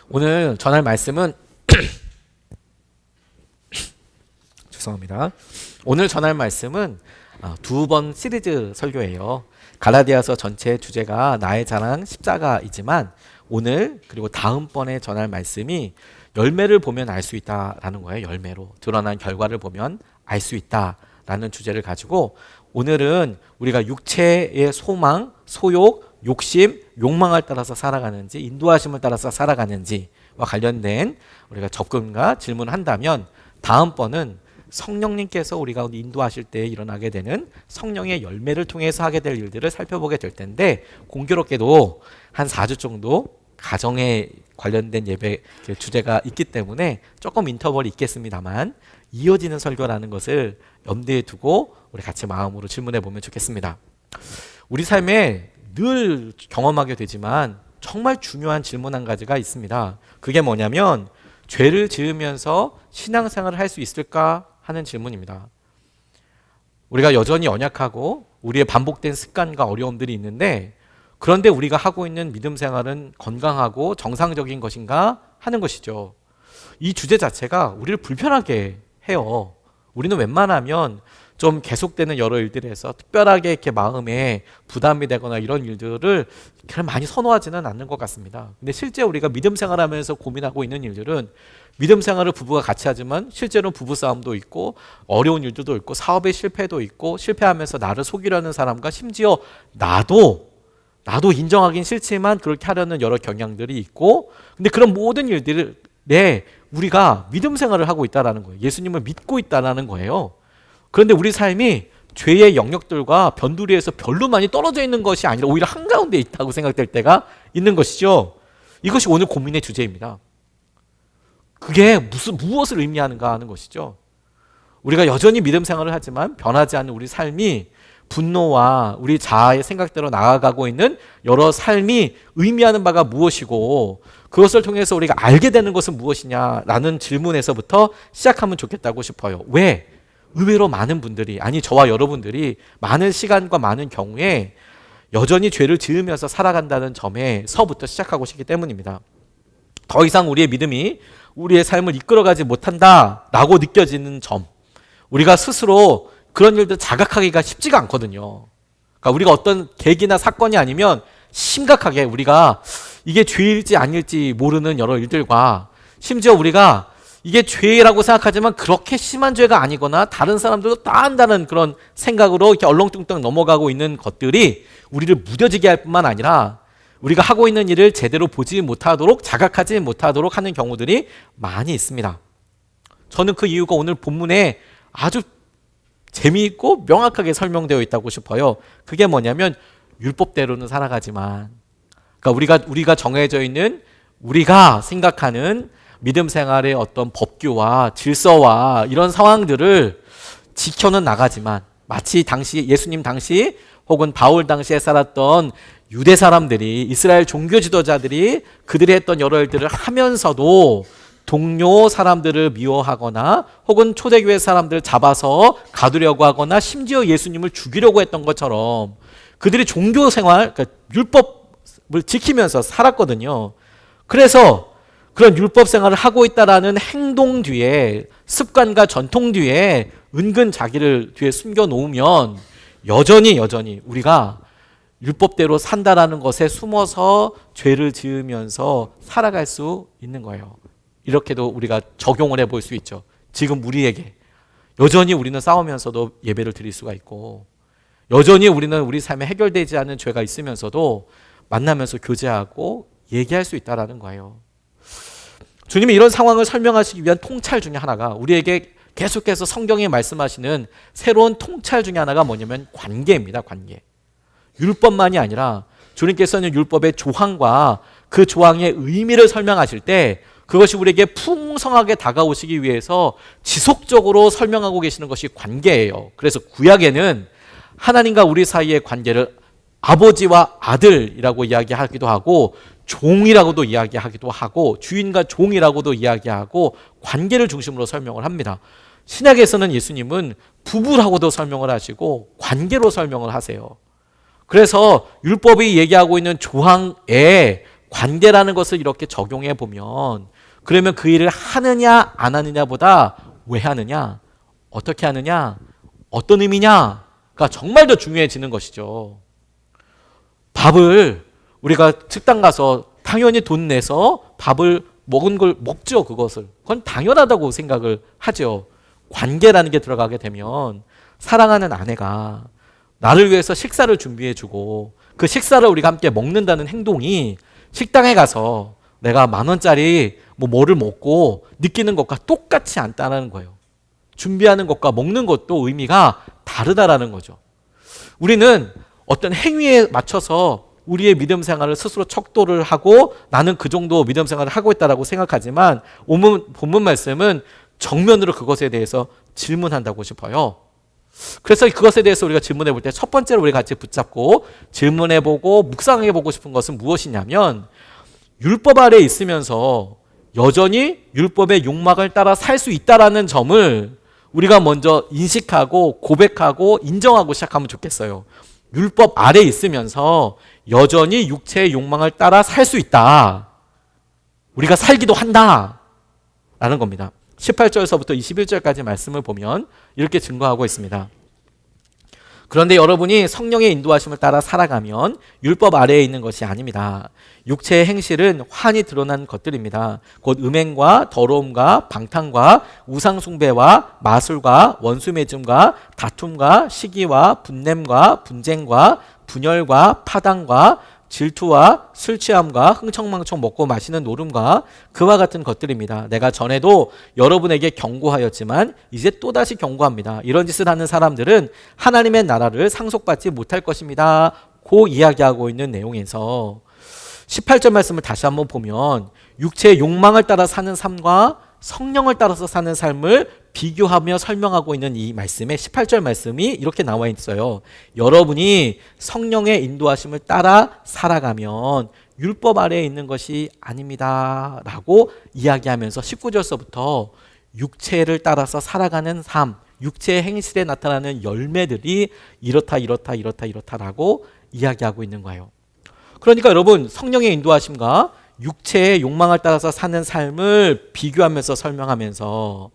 오늘 전할 말씀은 죄송합니다. 오늘 전할 말씀은 두 번 시리즈 설교예요. 갈라디아서 전체 주제가 나의 자랑 십자가이지만 오늘 그리고 다음번에 전할 말씀이 열매를 보면 알 수 있다라는 거예요. 열매로 드러난 결과를 보면 알 수 있다라는 주제를 가지고 오늘은 우리가 육체의 소망, 소욕, 욕심, 욕망을 따라서 살아가는지 인도하심을 따라서 살아가는지와 관련된 우리가 접근과 질문을 한다면 다음번은 성령님께서 우리 가운데 인도하실 때 일어나게 되는 성령의 열매를 통해서 하게 될 일들을 살펴보게 될 텐데 공교롭게도 한 4주 정도 가정에 관련된 예배 주제가 있기 때문에 조금 인터벌이 있겠습니다만 이어지는 설교라는 것을 염두에 두고 우리 같이 마음으로 질문해 보면 좋겠습니다. 우리 삶에 늘 경험하게 되지만 정말 중요한 질문 한 가지가 있습니다. 그게 뭐냐면 죄를 지으면서 신앙생활을 할 수 있을까 하는 질문입니다. 우리가 여전히 연약하고 우리의 반복된 습관과 어려움들이 있는데 그런데 우리가 하고 있는 믿음 생활은 건강하고 정상적인 것인가 하는 것이죠. 이 주제 자체가 우리를 불편하게 해요. 우리는 웬만하면 좀 계속되는 여러 일들에서 특별하게 이렇게 마음에 부담이 되거나 이런 일들을 그렇게 많이 선호하지는 않는 것 같습니다. 근데 실제 우리가 믿음 생활하면서 고민하고 있는 일들은 믿음 생활을 부부가 같이 하지만 실제로 부부 싸움도 있고 어려운 일들도 있고 사업의 실패도 있고 실패하면서 나를 속이려는 사람과 심지어 나도 인정하긴 싫지만 그렇게 하려는 여러 경향들이 있고 근데 그런 모든 일들을 우리가 믿음 생활을 하고 있다는 거예요. 예수님을 믿고 있다는 거예요. 그런데 우리 삶이 죄의 영역들과 변두리에서 별로 많이 떨어져 있는 것이 아니라 오히려 한가운데 있다고 생각될 때가 있는 것이죠. 이것이 오늘 고민의 주제입니다. 그게 무엇을 의미하는가 하는 것이죠. 우리가 여전히 믿음 생활을 하지만 변하지 않는 우리 삶이 분노와 우리 자아의 생각대로 나아가고 있는 여러 삶이 의미하는 바가 무엇이고 그것을 통해서 우리가 알게 되는 것은 무엇이냐라는 질문에서부터 시작하면 좋겠다고 싶어요. 왜? 의외로 많은 분들이 저와 여러분들이 많은 시간과 많은 경우에 여전히 죄를 지으면서 살아간다는 점에서부터 시작하고 싶기 때문입니다. 더 이상 우리의 믿음이 우리의 삶을 이끌어가지 못한다라고 느껴지는 점 우리가 스스로 그런 일들 자각하기가 쉽지가 않거든요. 그러니까 우리가 어떤 계기나 사건이 아니면 심각하게 우리가 이게 죄일지 아닐지 모르는 여러 일들과 심지어 우리가 이게 죄라고 생각하지만 그렇게 심한 죄가 아니거나 다른 사람들도 다 한다는 그런 생각으로 이렇게 얼렁뚱땅 넘어가고 있는 것들이 우리를 무뎌지게 할 뿐만 아니라 우리가 하고 있는 일을 제대로 보지 못하도록 자각하지 못하도록 하는 경우들이 많이 있습니다. 저는 그 이유가 오늘 본문에 아주 재미있고 명확하게 설명되어 있다고 싶어요. 그게 뭐냐면 율법대로는 살아가지만 그러니까 우리가 정해져 있는 우리가 생각하는 믿음 생활의 어떤 법규와 질서와 이런 상황들을 지켜는 나가지만 마치 당시 예수님 당시 혹은 바울 당시에 살았던 유대 사람들이 이스라엘 종교 지도자들이 그들이 했던 여러 일들을 하면서도 동료 사람들을 미워하거나 혹은 초대교회 사람들을 잡아서 가두려고 하거나 심지어 예수님을 죽이려고 했던 것처럼 그들이 종교 생활, 그러니까 율법을 지키면서 살았거든요. 그래서 그런 율법 생활을 하고 있다라는 행동 뒤에 습관과 전통 뒤에 은근 자기를 뒤에 숨겨 놓으면 여전히 우리가 율법대로 산다라는 것에 숨어서 죄를 지으면서 살아갈 수 있는 거예요. 이렇게도 우리가 적용을 해볼 수 있죠. 지금 우리에게 여전히 우리는 싸우면서도 예배를 드릴 수가 있고 여전히 우리는 우리 삶에 해결되지 않은 죄가 있으면서도 만나면서 교제하고 얘기할 수 있다라는 거예요. 주님이 이런 상황을 설명하시기 위한 통찰 중에 하나가 우리에게 계속해서 성경에 말씀하시는 새로운 통찰 중에 하나가 뭐냐면 관계입니다. 관계. 율법만이 아니라 주님께서는 율법의 조항과 그 조항의 의미를 설명하실 때 그것이 우리에게 풍성하게 다가오시기 위해서 지속적으로 설명하고 계시는 것이 관계예요. 그래서 구약에는 하나님과 우리 사이의 관계를 아버지와 아들이라고 이야기하기도 하고 종이라고도 이야기하기도 하고 주인과 종이라고도 이야기하고 관계를 중심으로 설명을 합니다. 신약에서는 예수님은 부부라고도 설명을 하시고 관계로 설명을 하세요. 그래서 율법이 얘기하고 있는 조항에 관계라는 것을 이렇게 적용해 보면 그러면 그 일을 하느냐 안 하느냐보다 왜 하느냐, 어떻게 하느냐, 어떤 의미냐가 정말 더 중요해지는 것이죠. 밥을 우리가 식당 가서 당연히 돈 내서 밥을 먹은 걸 먹죠. 그것을. 그건 당연하다고 생각을 하죠. 관계라는 게 들어가게 되면 사랑하는 아내가 나를 위해서 식사를 준비해주고 그 식사를 우리가 함께 먹는다는 행동이 식당에 가서 내가 10,000원짜리 뭐를 먹고 느끼는 것과 똑같지 않다는 거예요. 준비하는 것과 먹는 것도 의미가 다르다라는 거죠. 우리는 어떤 행위에 맞춰서 우리의 믿음 생활을 스스로 척도를 하고 나는 그 정도 믿음 생활을 하고 있다라고 생각하지만 본문 말씀은 정면으로 그것에 대해서 질문한다고 싶어요. 그래서 그것에 대해서 우리가 질문해 볼 때 첫 번째로 우리 같이 붙잡고 질문해 보고 묵상해 보고 싶은 것은 무엇이냐면 율법 아래에 있으면서 여전히 율법의 욕망을 따라 살 수 있다라는 점을 우리가 먼저 인식하고 고백하고 인정하고 시작하면 좋겠어요. 율법 아래에 있으면서 여전히 육체의 욕망을 따라 살 수 있다. 우리가 살기도 한다. 라는 겁니다. 18절서부터 21절까지 말씀을 보면 이렇게 증거하고 있습니다. 그런데 여러분이 성령의 인도하심을 따라 살아가면 율법 아래에 있는 것이 아닙니다. 육체의 행실은 환히 드러난 것들입니다. 곧 음행과 더러움과 방탕과 우상숭배와 마술과 원수매줌과 다툼과 시기와 분냄과 분쟁과 분열과 파당과 질투와 술 취함과 흥청망청 먹고 마시는 노름과 그와 같은 것들입니다. 내가 전에도 여러분에게 경고하였지만 이제 또다시 경고합니다. 이런 짓을 하는 사람들은 하나님의 나라를 상속받지 못할 것입니다. 고 이야기하고 있는 내용에서 18절 말씀을 다시 한번 보면 육체의 욕망을 따라 사는 삶과 성령을 따라서 사는 삶을 비교하며 설명하고 있는 이 말씀에 18절 말씀이 이렇게 나와 있어요. 여러분이 성령의 인도하심을 따라 살아가면 율법 아래에 있는 것이 아닙니다. 라고 이야기하면서 19절서부터 육체를 따라서 살아가는 삶, 육체의 행실에 나타나는 열매들이 이렇다라고 이야기하고 있는 거예요. 그러니까 여러분 성령의 인도하심과 육체의 욕망을 따라서 사는 삶을 비교하면서 설명하면서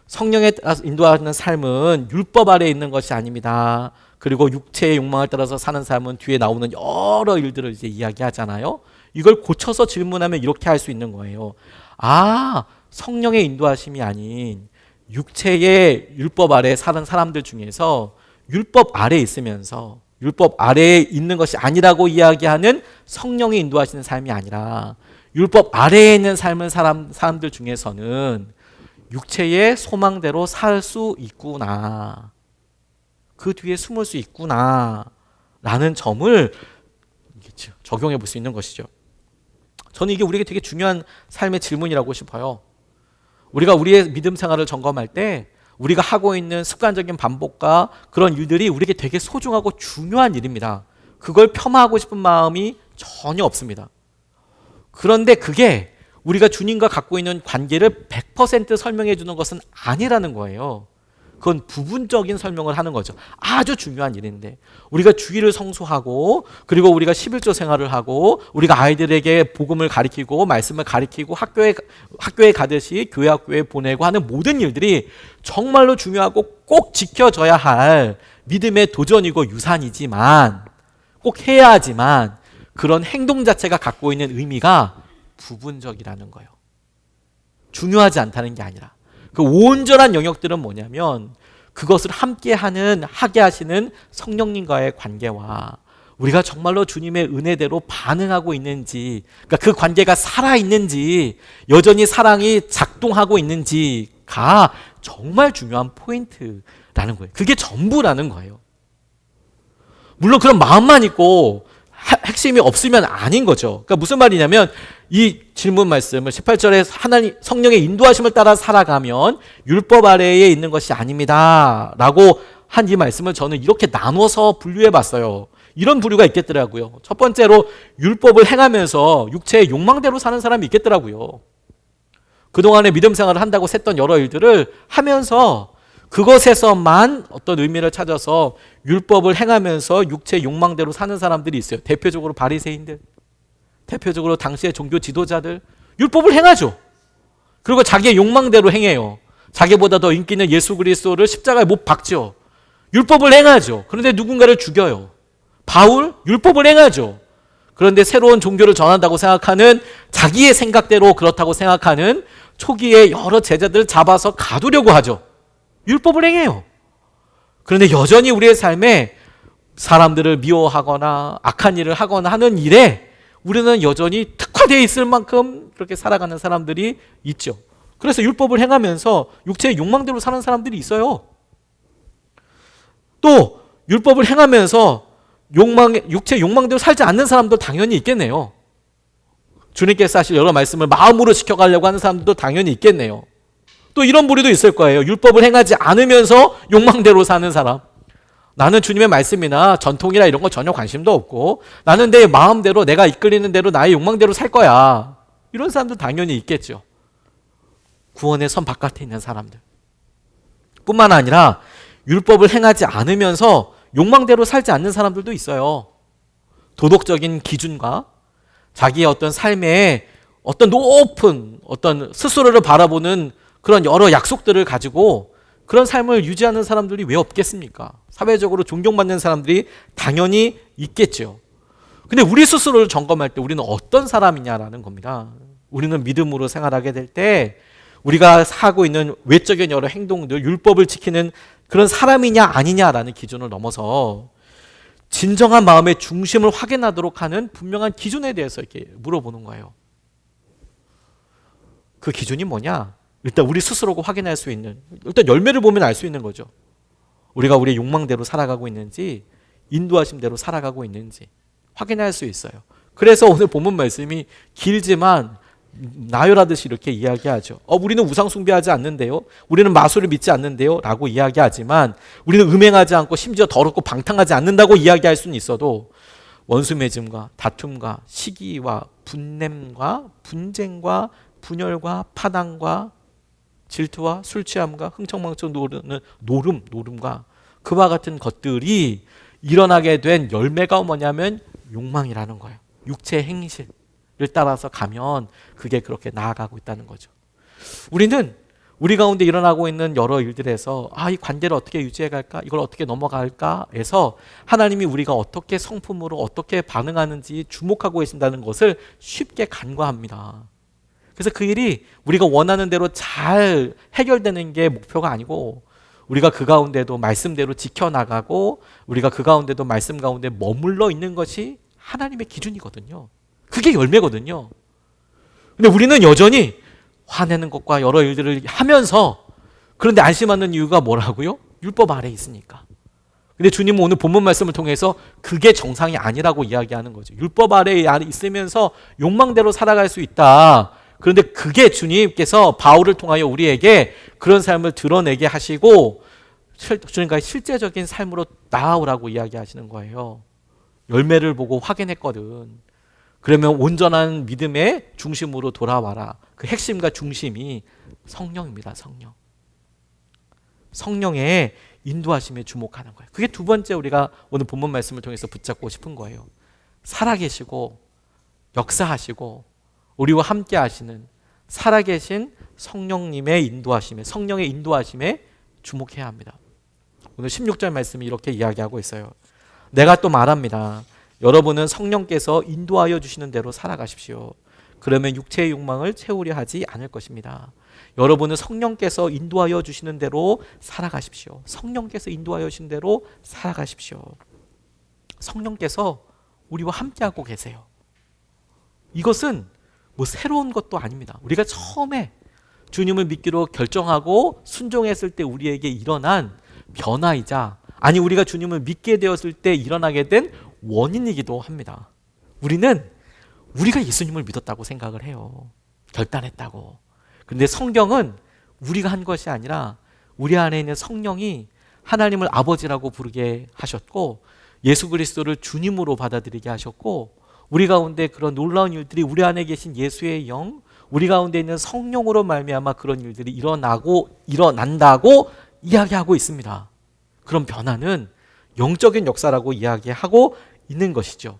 성령에 따라서 인도하는 삶은 율법 아래에 있는 것이 아닙니다. 그리고 육체의 욕망을 따라서 사는 삶은 뒤에 나오는 여러 일들을 이제 이야기하잖아요. 이걸 고쳐서 질문하면 이렇게 할 수 있는 거예요. 아, 성령의 인도하심이 아닌 육체의 율법 아래에 사는 사람들 중에서 율법 아래에 있으면서 율법 아래에 있는 것이 아니라고 이야기하는 성령이 인도하시는 삶이 아니라 율법 아래에 있는 삶은 사람들 중에서는 육체의 소망대로 살 수 있구나. 그 뒤에 숨을 수 있구나. 라는 점을 적용해 볼 수 있는 것이죠. 저는 이게 우리에게 되게 중요한 삶의 질문이라고 싶어요. 우리가 우리의 믿음 생활을 점검할 때 우리가 하고 있는 습관적인 반복과 그런 일들이 우리에게 되게 소중하고 중요한 일입니다. 그걸 폄하하고 싶은 마음이 전혀 없습니다. 그런데 그게 우리가 주님과 갖고 있는 관계를 100% 설명해 주는 것은 아니라는 거예요. 그건 부분적인 설명을 하는 거죠. 아주 중요한 일인데 우리가 주일을 성수하고 그리고 우리가 11조 생활을 하고 우리가 아이들에게 복음을 가르치고 말씀을 가르치고 학교에 가듯이 교회 학교에 보내고 하는 모든 일들이 정말로 중요하고 꼭 지켜져야 할 믿음의 도전이고 유산이지만 꼭 해야 하지만 그런 행동 자체가 갖고 있는 의미가 부분적이라는 거예요. 중요하지 않다는 게 아니라 그 온전한 영역들은 뭐냐면 그것을 하게 하시는 성령님과의 관계와 우리가 정말로 주님의 은혜대로 반응하고 있는지, 그러니까 그 관계가 살아있는지, 여전히 사랑이 작동하고 있는지가 정말 중요한 포인트라는 거예요. 그게 전부라는 거예요. 물론 그런 마음만 있고 핵심이 없으면 아닌 거죠. 그러니까 무슨 말이냐면 이 질문 말씀을 18절에 하나님 성령의 인도하심을 따라 살아가면 율법 아래에 있는 것이 아닙니다. 라고 한 이 말씀을 저는 이렇게 나눠서 분류해 봤어요. 이런 부류가 있겠더라고요. 첫 번째로 율법을 행하면서 육체의 욕망대로 사는 사람이 있겠더라고요. 그동안에 믿음 생활을 한다고 셌던 여러 일들을 하면서 그것에서만 어떤 의미를 찾아서 율법을 행하면서 육체 욕망대로 사는 사람들이 있어요. 대표적으로 바리새인들. 대표적으로 당시의 종교 지도자들 율법을 행하죠. 그리고 자기의 욕망대로 행해요. 자기보다 더 인기 있는 예수 그리스도를 십자가에 못 박죠. 율법을 행하죠. 그런데 누군가를 죽여요. 바울 율법을 행하죠. 그런데 새로운 종교를 전한다고 생각하는 자기의 생각대로 그렇다고 생각하는 초기에 여러 제자들을 잡아서 가두려고 하죠. 율법을 행해요. 그런데 여전히 우리의 삶에 사람들을 미워하거나 악한 일을 하거나 하는 일에 우리는 여전히 특화되어 있을 만큼 그렇게 살아가는 사람들이 있죠. 그래서 율법을 행하면서 육체의 욕망대로 사는 사람들이 있어요. 또 율법을 행하면서 육체의 욕망대로 살지 않는 사람도 당연히 있겠네요. 주님께서 하실 여러 말씀을 마음으로 지켜가려고 하는 사람들도 당연히 있겠네요. 또 이런 부류도 있을 거예요. 율법을 행하지 않으면서 욕망대로 사는 사람. 나는 주님의 말씀이나 전통이나 이런 거 전혀 관심도 없고 나는 내 마음대로 내가 이끌리는 대로 나의 욕망대로 살 거야. 이런 사람도 당연히 있겠죠. 구원의 선 바깥에 있는 사람들. 뿐만 아니라 율법을 행하지 않으면서 욕망대로 살지 않는 사람들도 있어요. 도덕적인 기준과 자기의 어떤 삶의 어떤 높은 어떤 스스로를 바라보는 그런 여러 약속들을 가지고 그런 삶을 유지하는 사람들이 왜 없겠습니까? 사회적으로 존경받는 사람들이 당연히 있겠죠. 근데 우리 스스로를 점검할 때 우리는 어떤 사람이냐라는 겁니다. 우리는 믿음으로 생활하게 될 때 우리가 하고 있는 외적인 여러 행동들, 율법을 지키는 그런 사람이냐 아니냐라는 기준을 넘어서 진정한 마음의 중심을 확인하도록 하는 분명한 기준에 대해서 이렇게 물어보는 거예요. 그 기준이 뭐냐? 일단 우리 스스로가 확인할 수 있는, 일단 열매를 보면 알 수 있는 거죠. 우리가 우리의 욕망대로 살아가고 있는지 인도하심대로 살아가고 있는지 확인할 수 있어요. 그래서 오늘 본문 말씀이 길지만 나열하듯이 이렇게 이야기하죠. 우리는 우상 숭배하지 않는데요. 우리는 마술을 믿지 않는데요. 라고 이야기하지만 우리는 음행하지 않고 심지어 더럽고 방탕하지 않는다고 이야기할 수는 있어도 원수 맺음과 다툼과 시기와 분냄과 분쟁과 분열과 파당과 질투와 술 취함과 흥청망청 노르는 노름과 그와 같은 것들이 일어나게 된 열매가 뭐냐면 욕망이라는 거예요. 육체의 행실을 따라서 가면 그게 그렇게 나아가고 있다는 거죠. 우리는 우리 가운데 일어나고 있는 여러 일들에서 이 관계를 어떻게 유지해 갈까? 이걸 어떻게 넘어갈까? 해서 하나님이 우리가 어떻게 성품으로 어떻게 반응하는지 주목하고 계신다는 것을 쉽게 간과합니다. 그래서 그 일이 우리가 원하는 대로 잘 해결되는 게 목표가 아니고 우리가 그 가운데도 말씀대로 지켜나가고 우리가 그 가운데도 말씀 가운데 머물러 있는 것이 하나님의 기준이거든요. 그게 열매거든요. 근데 우리는 여전히 화내는 것과 여러 일들을 하면서 그런데 안심하는 이유가 뭐라고요? 율법 아래에 있으니까. 근데 주님은 오늘 본문 말씀을 통해서 그게 정상이 아니라고 이야기하는 거죠. 율법 아래에 있으면서 욕망대로 살아갈 수 있다. 그런데 그게 주님께서 바울을 통하여 우리에게 그런 삶을 드러내게 하시고 주님과의 실제적인 삶으로 나아오라고 이야기하시는 거예요. 열매를 보고 확인했거든. 그러면 온전한 믿음의 중심으로 돌아와라. 그 핵심과 중심이 성령입니다. 성령. 성령의 인도하심에 주목하는 거예요. 그게 두 번째 우리가 오늘 본문 말씀을 통해서 붙잡고 싶은 거예요. 살아계시고 역사하시고 우리와 함께 하시는 살아계신 성령님의 인도하심에, 성령의 인도하심에 주목해야 합니다. 오늘 16절 말씀이 이렇게 이야기하고 있어요. 내가 또 말합니다. 여러분은 성령께서 인도하여 주시는 대로 살아가십시오. 그러면 육체의 욕망을 채우려 하지 않을 것입니다. 여러분은 성령께서 인도하여 주시는 대로 살아가십시오. 성령께서 인도하여 주신 대로 살아가십시오. 성령께서 우리와 함께하고 계세요. 이것은 뭐 새로운 것도 아닙니다. 우리가 처음에 주님을 믿기로 결정하고 순종했을 때 우리에게 일어난 변화이자 아니 우리가 주님을 믿게 되었을 때 일어나게 된 원인이기도 합니다. 우리는 우리가 예수님을 믿었다고 생각을 해요. 결단했다고. 그런데 성경은 우리가 한 것이 아니라 우리 안에 있는 성령이 하나님을 아버지라고 부르게 하셨고 예수 그리스도를 주님으로 받아들이게 하셨고 우리 가운데 그런 놀라운 일들이 우리 안에 계신 예수의 영, 우리 가운데 있는 성령으로 말미암아 그런 일들이 일어난다고 이야기하고 있습니다. 그런 변화는 영적인 역사라고 이야기하고 있는 것이죠.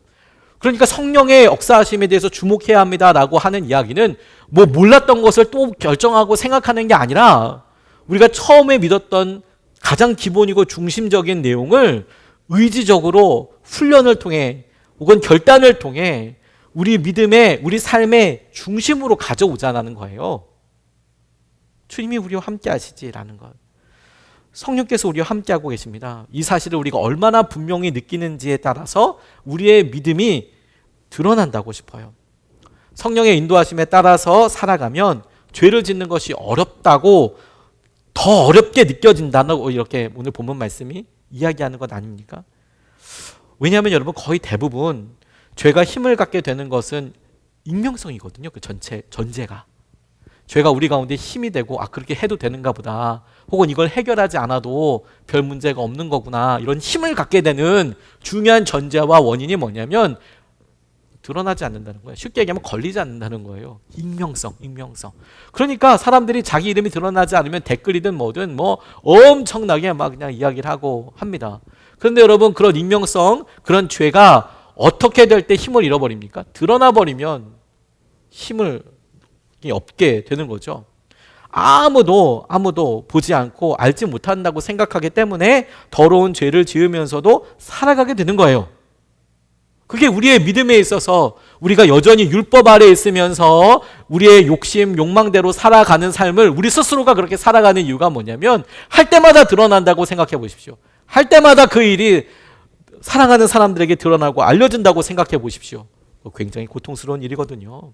그러니까 성령의 역사하심에 대해서 주목해야 합니다라고 하는 이야기는 뭐 몰랐던 것을 또 결정하고 생각하는 게 아니라 우리가 처음에 믿었던 가장 기본이고 중심적인 내용을 의지적으로 훈련을 통해 혹은 결단을 통해 우리 믿음의, 우리 삶의 중심으로 가져오자라는 거예요. 주님이 우리와 함께 하시지라는 것. 성령께서 우리와 함께하고 계십니다. 이 사실을 우리가 얼마나 분명히 느끼는지에 따라서 우리의 믿음이 드러난다고 싶어요. 성령의 인도하심에 따라서 살아가면 죄를 짓는 것이 어렵다고 더 어렵게 느껴진다고 이렇게 오늘 본문 말씀이 이야기하는 것 아닙니까? 왜냐하면 여러분 거의 대부분 죄가 힘을 갖게 되는 것은 익명성이거든요. 그 전제가. 죄가 우리 가운데 힘이 되고 그렇게 해도 되는가 보다. 혹은 이걸 해결하지 않아도 별 문제가 없는 거구나. 이런 힘을 갖게 되는 중요한 전제와 원인이 뭐냐면 드러나지 않는다는 거예요. 쉽게 얘기하면 걸리지 않는다는 거예요. 익명성. 그러니까 사람들이 자기 이름이 드러나지 않으면 댓글이든 뭐든 뭐 엄청나게 막 그냥 이야기를 하고 합니다. 그런데 여러분 그런 익명성, 그런 죄가 어떻게 될 때 힘을 잃어버립니까? 드러나 버리면 힘을 없게 되는 거죠. 아무도 보지 않고 알지 못한다고 생각하기 때문에 더러운 죄를 지으면서도 살아가게 되는 거예요. 그게 우리의 믿음에 있어서 우리가 여전히 율법 아래에 있으면서 우리의 욕심, 욕망대로 살아가는 삶을 우리 스스로가 그렇게 살아가는 이유가 뭐냐면 할 때마다 드러난다고 생각해 보십시오. 할 때마다 그 일이 사랑하는 사람들에게 드러나고 알려진다고 생각해 보십시오. 굉장히 고통스러운 일이거든요.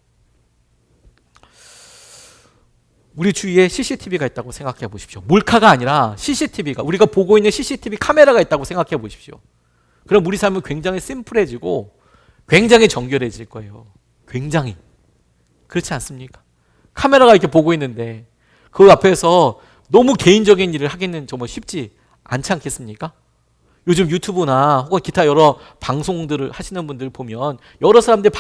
우리 주위에 CCTV가 있다고 생각해 보십시오. 몰카가 아니라 CCTV가, 우리가 보고 있는 CCTV 카메라가 있다고 생각해 보십시오. 그럼 우리 삶은 굉장히 심플해지고 굉장히 정결해질 거예요. 굉장히. 그렇지 않습니까? 카메라가 이렇게 보고 있는데 그 앞에서 너무 개인적인 일을 하기는 정말 쉽지 않지 않겠습니까? 요즘 유튜브나 혹은 기타 여러 방송들을 하시는 분들 보면 여러 사람들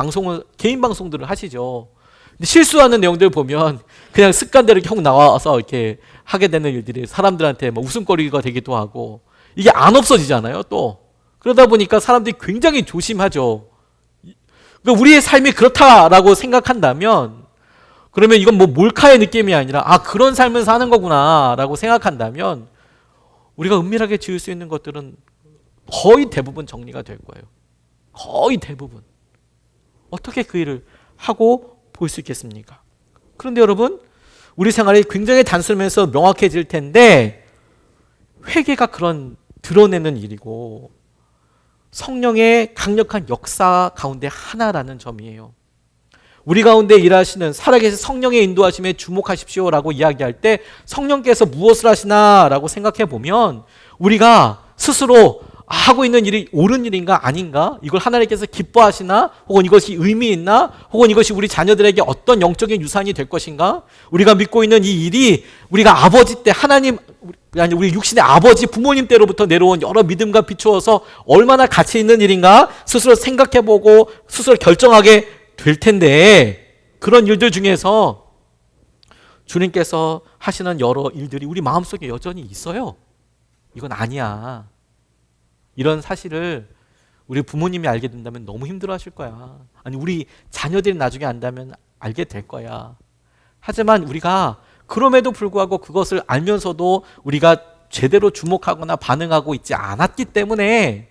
개인 방송들을 하시죠. 근데 실수하는 내용들 보면 그냥 습관대로 형 나와서 이렇게 하게 되는 일들이 사람들한테 뭐 웃음거리가 되기도 하고 이게 안 없어지잖아요, 또. 그러다 보니까 사람들이 굉장히 조심하죠. 그러니까 우리의 삶이 그렇다라고 생각한다면 그러면 이건 뭐 몰카의 느낌이 아니라 그런 삶을 사는 거구나라고 생각한다면 우리가 은밀하게 지을 수 있는 것들은 거의 대부분 정리가 될 거예요. 거의 대부분. 어떻게 그 일을 하고 볼 수 있겠습니까? 그런데 여러분 우리 생활이 굉장히 단순하면서 명확해질 텐데 회개가 그런 드러내는 일이고 성령의 강력한 역사 가운데 하나라는 점이에요. 우리 가운데 일하시는 살아계신 성령의 인도하심에 주목하십시오라고 이야기할 때 성령께서 무엇을 하시나라고 생각해 보면 우리가 스스로 하고 있는 일이 옳은 일인가 아닌가? 이걸 하나님께서 기뻐하시나? 혹은 이것이 의미 있나? 혹은 이것이 우리 자녀들에게 어떤 영적인 유산이 될 것인가? 우리가 믿고 있는 이 일이 우리가 아버지 때 우리 육신의 아버지 부모님 때로부터 내려온 여러 믿음과 비추어서 얼마나 가치 있는 일인가? 스스로 생각해보고 스스로 결정하게 될 텐데 그런 일들 중에서 주님께서 하시는 여러 일들이 우리 마음속에 여전히 있어요. 이건 아니야. 이런 사실을 우리 부모님이 알게 된다면 너무 힘들어하실 거야. 아니 우리 자녀들이 나중에 안다면 알게 될 거야. 하지만 우리가 그럼에도 불구하고 그것을 알면서도 우리가 제대로 주목하거나 반응하고 있지 않았기 때문에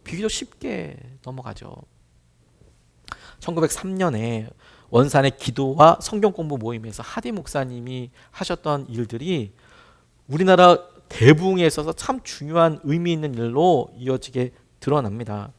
비교적 쉽게 넘어가죠. 1903년에 원산의 기도와 성경 공부 모임에서 하디 목사님이 하셨던 일들이 우리나라 대부흥에 있어서 참 중요한 의미 있는 일로 이어지게 드러납니다.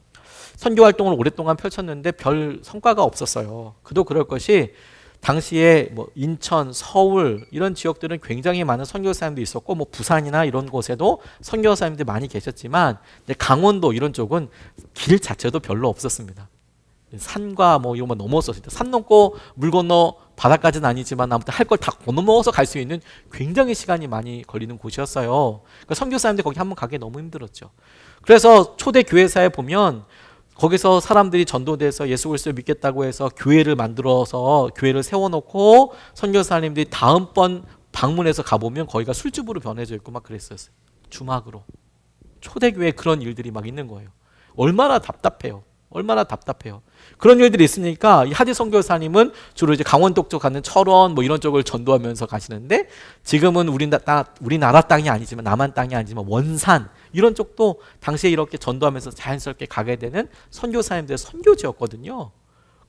선교 활동을 오랫동안 펼쳤는데 별 성과가 없었어요. 그도 그럴 것이 당시에 뭐 인천, 서울 이런 지역들은 굉장히 많은 선교사님도 있었고 뭐 부산이나 이런 곳에도 선교사님들이 많이 계셨지만 강원도 이런 쪽은 길 자체도 별로 없었습니다. 산과 뭐 이런 거 넘었었을 때 산 넘고 물 건너 바다까지는 아니지만 아무튼 할 걸 다 건너서 갈 수 있는 굉장히 시간이 많이 걸리는 곳이었어요. 그러니까 선교사님들 거기 한번 가기 너무 힘들었죠. 그래서 초대 교회사에 보면 거기서 사람들이 전도돼서 예수 그리스도를 믿겠다고 해서 교회를 만들어서 교회를 세워놓고 선교사님들이 다음번 방문해서 가보면 거기가 술집으로 변해져 있고 막 그랬었어요. 주막으로. 초대교회에 그런 일들이 막 있는 거예요. 얼마나 답답해요. 얼마나 답답해요. 그런 일들이 있으니까 이 하디 선교사님은 주로 이제 강원도 쪽 가는 철원 뭐 이런 쪽을 전도하면서 가시는데, 지금은 우리나라 땅이 아니지만, 남한 땅이 아니지만 원산 이런 쪽도 당시에 이렇게 전도하면서 자연스럽게 가게 되는 선교사님들의 선교지였거든요.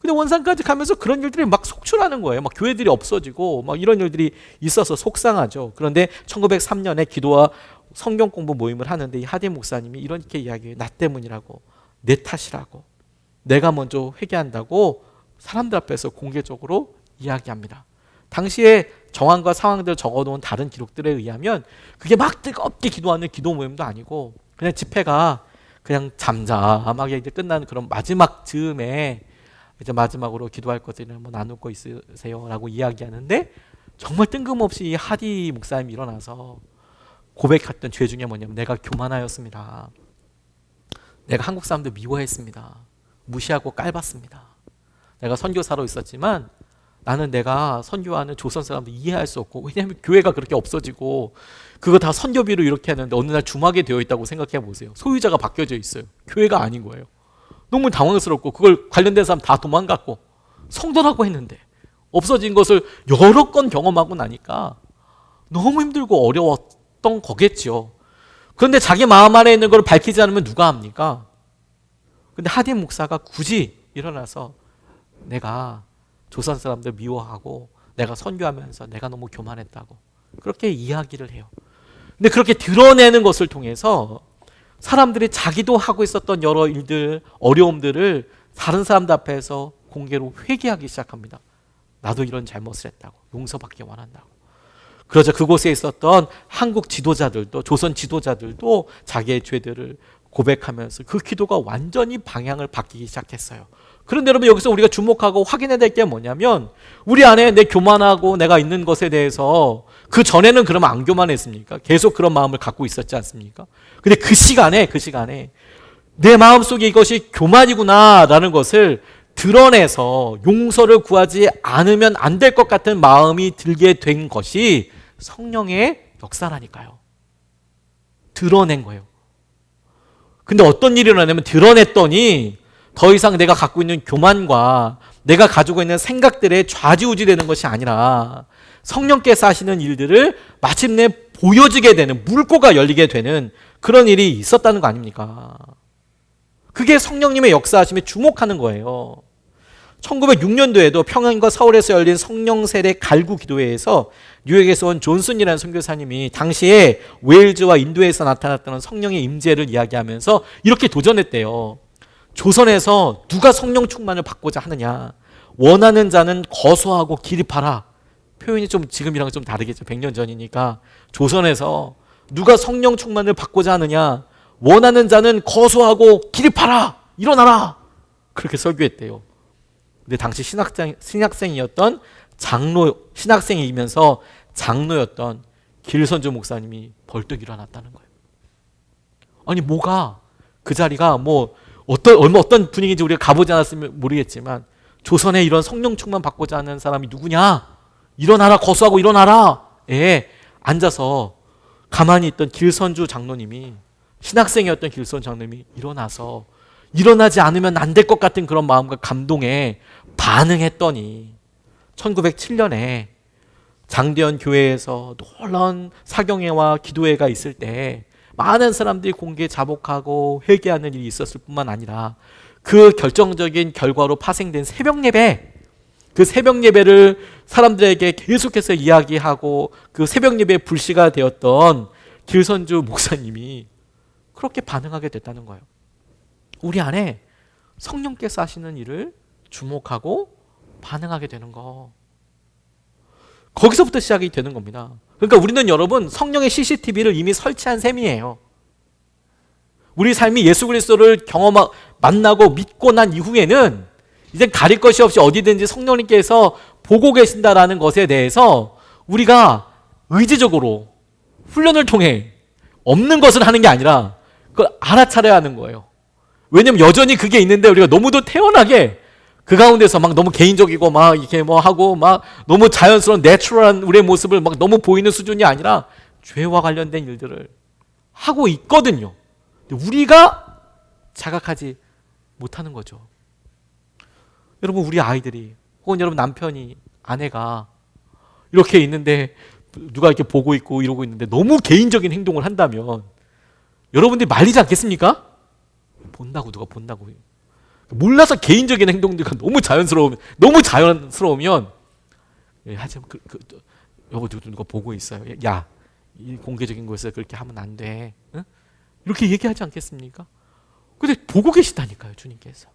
근데 원산까지 가면서 그런 일들이 막 속출하는 거예요. 막 교회들이 없어지고 막 이런 일들이 있어서 속상하죠. 그런데 1903년에 기도와 성경 공부 모임을 하는데 이 하디 목사님이 이렇게 이야기해요. 나 때문이라고, 내 탓이라고, 내가 먼저 회개한다고 사람들 앞에서 공개적으로 이야기합니다. 당시에 정황과 상황들을 적어놓은 다른 기록들에 의하면 그게 막 뜨겁게 기도하는 기도 모임도 아니고, 그냥 집회가 그냥 잠잠하게 이제 끝나는 그런 마지막 즈음에 이제 마지막으로 기도할 것들을 뭐 나눌 거 있으세요라고 이야기하는데, 정말 뜬금없이 이 하디 목사님이 일어나서 고백했던 죄 중에 뭐냐면, 내가 교만하였습니다. 내가 한국 사람들 미워했습니다. 무시하고 깔봤습니다. 내가 선교사로 있었지만 나는 내가 선교하는 조선 사람들 이해할 수 없고, 왜냐하면 교회가 그렇게 없어지고 그거 다 선교비로 이렇게 하는데 어느 날 주막에 되어 있다고 생각해 보세요. 소유자가 바뀌어져 있어요. 교회가 아닌 거예요. 너무 당황스럽고 그걸 관련된 사람 다 도망갔고 성도라고 했는데 없어진 것을 여러 건 경험하고 나니까 너무 힘들고 어려웠던 거겠죠. 그런데 자기 마음 안에 있는 걸 밝히지 않으면 누가 합니까? 근데 하디 목사가 굳이 일어나서 내가 조선 사람들 미워하고 내가 선교하면서 내가 너무 교만했다고 그렇게 이야기를 해요. 근데 그렇게 드러내는 것을 통해서 사람들이 자기도 하고 있었던 여러 일들, 어려움들을 다른 사람들 앞에서 공개로 회개하기 시작합니다. 나도 이런 잘못을 했다고, 용서받기 원한다고. 그러자 그곳에 있었던 한국 지도자들도, 조선 지도자들도 자기의 죄들을 고백하면서 그 기도가 완전히 방향을 바뀌기 시작했어요. 그런데 여러분, 여기서 우리가 주목하고 확인해야 될 게 뭐냐면, 우리 안에 내 교만하고 내가 있는 것에 대해서 그 전에는 그러면 안 교만했습니까? 계속 그런 마음을 갖고 있었지 않습니까? 근데 그 시간에 내 마음속에 이것이 교만이구나라는 것을 드러내서 용서를 구하지 않으면 안 될 것 같은 마음이 들게 된 것이 성령의 역사라니까요. 드러낸 거예요. 근데 어떤 일이 일어나냐면, 드러냈더니 더 이상 내가 갖고 있는 교만과 내가 가지고 있는 생각들에 좌지우지되는 것이 아니라 성령께서 하시는 일들을 마침내 보여지게 되는, 물꼬가 열리게 되는 그런 일이 있었다는 거 아닙니까? 그게 성령님의 역사하심에 주목하는 거예요. 1906년도에도 평양과 서울에서 열린 성령 세례 갈구 기도회에서 뉴욕에서 온 존슨이라는 선교사님이 당시에 웨일즈와 인도에서 나타났던 성령의 임재를 이야기하면서 이렇게 도전했대요. 조선에서 누가 성령 충만을 받고자 하느냐? 원하는 자는 거소하고 기립하라. 표현이 좀 지금이랑 좀 다르겠죠. 100년 전이니까. 조선에서 누가 성령 충만을 받고자 하느냐? 원하는 자는 거소하고 기립하라. 일어나라. 그렇게 설교했대요. 근데 당시 신학생이었던 신학생이면서 장로였던 길선주 목사님이 벌떡 일어났다는 거예요. 아니, 뭐가 그 자리가 뭐 어떤 분위기인지 우리가 가보지 않았으면 모르겠지만, 조선에 이런 성령 충만 받고자 하는 사람이 누구냐? 일어나라, 거수하고 일어나라. 앉아서 가만히 있던 길선주 장로님이, 신학생이었던 길선주 장로님이 일어나서 일어나지 않으면 안 될 것 같은 그런 마음과 감동에 반응했더니 1907년에 장대현 교회에서 놀라운 사경회와 기도회가 있을 때 많은 사람들이 공개 자복하고 회개하는 일이 있었을 뿐만 아니라, 그 결정적인 결과로 파생된 새벽 예배, 그 새벽 예배를 사람들에게 계속해서 이야기하고 그 새벽 예배의 불씨가 되었던 길선주 목사님이 그렇게 반응하게 됐다는 거예요. 우리 안에 성령께서 하시는 일을 주목하고 반응하게 되는 거, 거기서부터 시작이 되는 겁니다. 그러니까 우리는, 여러분, 성령의 CCTV를 이미 설치한 셈이에요. 우리 삶이 예수 그리스도를 만나고 믿고 난 이후에는 이제 가릴 것이 없이 어디든지 성령님께서 보고 계신다라는 것에 대해서 우리가 의지적으로 훈련을 통해 없는 것을 하는 게 아니라 그걸 알아차려야 하는 거예요. 왜냐면 여전히 그게 있는데 우리가 너무도 태연하게 그 가운데서 막 너무 개인적이고 막 이렇게 뭐 하고 막 너무 자연스러운 내추럴한 우리의 모습을 막 너무 보이는 수준이 아니라 죄와 관련된 일들을 하고 있거든요. 우리가 자각하지 못하는 거죠. 여러분, 우리 아이들이 혹은 여러분 남편이, 아내가 이렇게 있는데 누가 이렇게 보고 있고 이러고 있는데 너무 개인적인 행동을 한다면 여러분들이 말리지 않겠습니까? 본다고, 누가 본다고. 몰라서 개인적인 행동들이 너무 자연스러우면 하지 여보, 누가 보고 있어요. 야, 이 공개적인 곳에서 그렇게 하면 안 돼. 응? 이렇게 얘기하지 않겠습니까? 근데 보고 계시다니까요, 주님께서.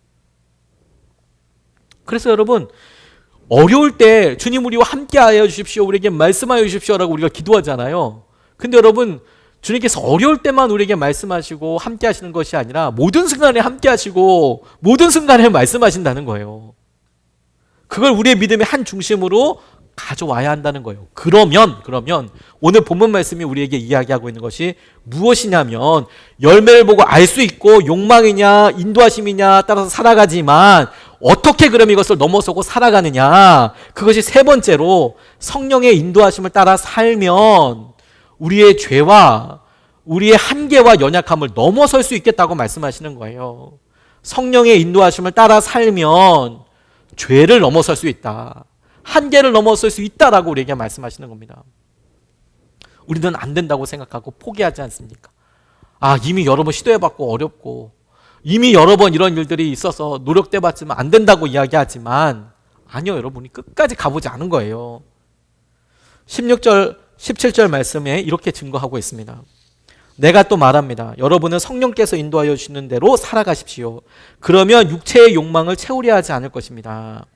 그래서 여러분, 어려울 때 주님 우리와 함께하여 주십시오, 우리에게 말씀하여 주십시오라고 우리가 기도하잖아요. 근데 여러분, 주님께서 어려울 때만 우리에게 말씀하시고 함께 하시는 것이 아니라 모든 순간에 함께 하시고 모든 순간에 말씀하신다는 거예요. 그걸 우리의 믿음의 한 중심으로 가져와야 한다는 거예요. 그러면 오늘 본문 말씀이 우리에게 이야기하고 있는 것이 무엇이냐면, 열매를 보고 알 수 있고 욕망이냐 인도하심이냐 따라서 살아가지만 어떻게 그럼 이것을 넘어서고 살아가느냐, 그것이 세 번째로 성령의 인도하심을 따라 살면 우리의 죄와 우리의 한계와 연약함을 넘어설 수 있겠다고 말씀하시는 거예요. 성령의 인도하심을 따라 살면 죄를 넘어설 수 있다, 한계를 넘어설 수 있다라고 우리에게 말씀하시는 겁니다. 우리는 안 된다고 생각하고 포기하지 않습니까? 이미 여러 번 시도해봤고 어렵고 이미 여러 번 이런 일들이 있어서 노력돼봤지만 안 된다고 이야기하지만 아니요, 여러분이 끝까지 가보지 않은 거예요. 16절 17절 말씀에 이렇게 증거하고 있습니다. 내가 또 말합니다. 여러분은 성령께서 인도하여 주시는 대로 살아가십시오. 그러면 육체의 욕망을 채우려 하지 않을 것입니다.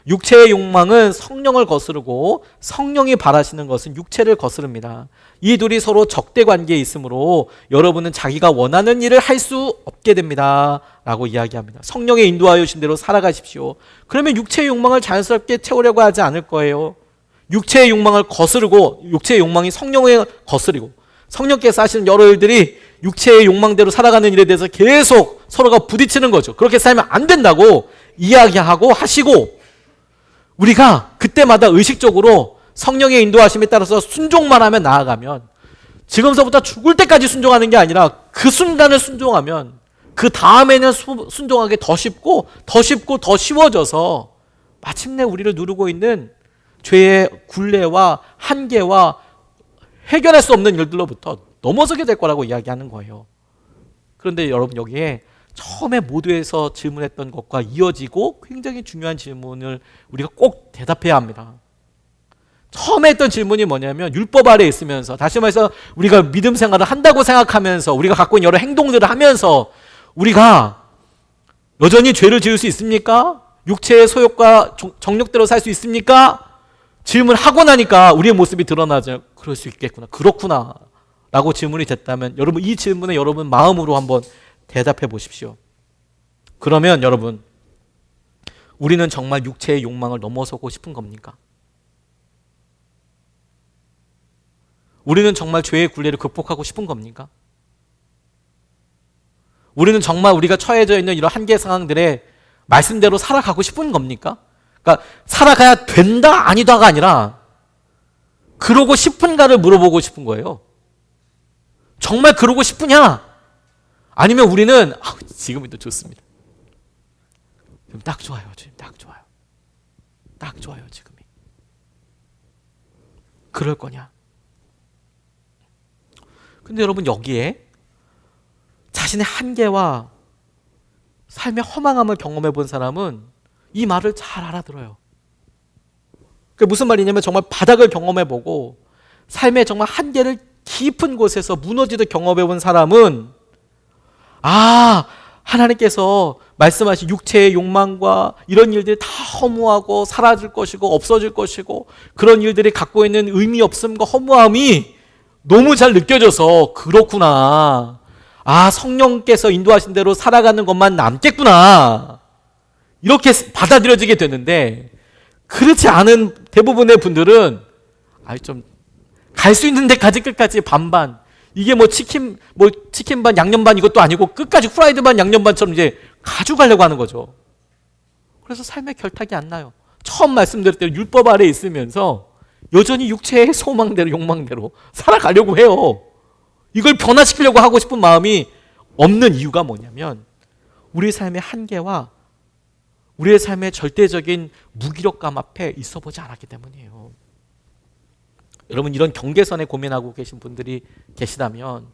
육체의 욕망은 성령을 거스르고 성령이 바라시는 것은 육체를 거스릅니다. 이 둘이 서로 적대 관계에 있으므로 여러분은 자기가 원하는 일을 할 수 없게 됩니다 라고 이야기합니다. 성령의 인도하여 주신 대로 살아가십시오. 그러면 육체의 욕망을 자연스럽게 채우려고 하지 않을 거예요. 육체의 욕망을 거스르고, 육체의 욕망이 성령을 거스리고, 성령께서 하시는 여러 일들이 육체의 욕망대로 살아가는 일에 대해서 계속 서로가 부딪히는 거죠. 그렇게 살면 안 된다고 이야기하고 하시고, 우리가 그때마다 의식적으로 성령의 인도하심에 따라서 순종만 하면 나아가면, 지금서부터 죽을 때까지 순종하는 게 아니라 그 순간을 순종하면 그 다음에는 순종하기 더 쉽고 더 쉬워져서 마침내 우리를 누르고 있는 죄의 굴레와 한계와 해결할 수 없는 일들로부터 넘어서게 될 거라고 이야기하는 거예요. 그런데 여러분, 여기에 처음에 모두에서 질문했던 것과 이어지고 굉장히 중요한 질문을 우리가 꼭 대답해야 합니다. 처음에 했던 질문이 뭐냐면, 율법 아래 있으면서, 다시 말해서 우리가 믿음 생활을 한다고 생각하면서 우리가 갖고 있는 여러 행동들을 하면서 우리가 여전히 죄를 지을 수 있습니까? 육체의 소욕과 정욕대로 살 수 있습니까? 질문하고 나니까 우리의 모습이 드러나죠. 그럴 수 있겠구나, 그렇구나 라고 질문이 됐다면, 여러분 이 질문에 여러분 마음으로 한번 대답해 보십시오. 그러면 여러분, 우리는 정말 육체의 욕망을 넘어서고 싶은 겁니까? 우리는 정말 죄의 굴레를 극복하고 싶은 겁니까? 우리는 정말 우리가 처해져 있는 이런 한계 상황들에 말씀대로 살아가고 싶은 겁니까? 그러니까 살아가야 된다 아니다가 아니라 그러고 싶은가를 물어보고 싶은 거예요. 정말 그러고 싶으냐? 아니면 우리는 지금이 더 좋습니다. 지금 딱 좋아요. 지금 딱 좋아요. 딱 좋아요. 지금이. 그럴 거냐? 근데 여러분, 여기에 자신의 한계와 삶의 허망함을 경험해 본 사람은 이 말을 잘 알아들어요. 그게 무슨 말이냐면, 정말 바닥을 경험해 보고 삶의 정말 한계를 깊은 곳에서 무너지듯 경험해 본 사람은, 하나님께서 말씀하신 육체의 욕망과 이런 일들이 다 허무하고 사라질 것이고 없어질 것이고, 그런 일들이 갖고 있는 의미 없음과 허무함이 너무 잘 느껴져서, 그렇구나, 성령께서 인도하신 대로 살아가는 것만 남겠구나, 이렇게 받아들여지게 되는데, 그렇지 않은 대부분의 분들은 좀 갈 수 있는 데까지 끝까지 반반, 이게 치킨 반 양념 반 이것도 아니고 끝까지 후라이드 반 양념 반처럼 이제 가져가려고 하는 거죠. 그래서 삶의 결탁이 안 나요. 처음 말씀드렸던 율법 아래 있으면서 여전히 육체의 소망대로 욕망대로 살아가려고 해요. 이걸 변화시키려고 하고 싶은 마음이 없는 이유가 뭐냐면, 우리의 삶의 한계와 우리의 삶의 절대적인 무기력감 앞에 있어 보지 않았기 때문이에요. 여러분, 이런 경계선에 고민하고 계신 분들이 계시다면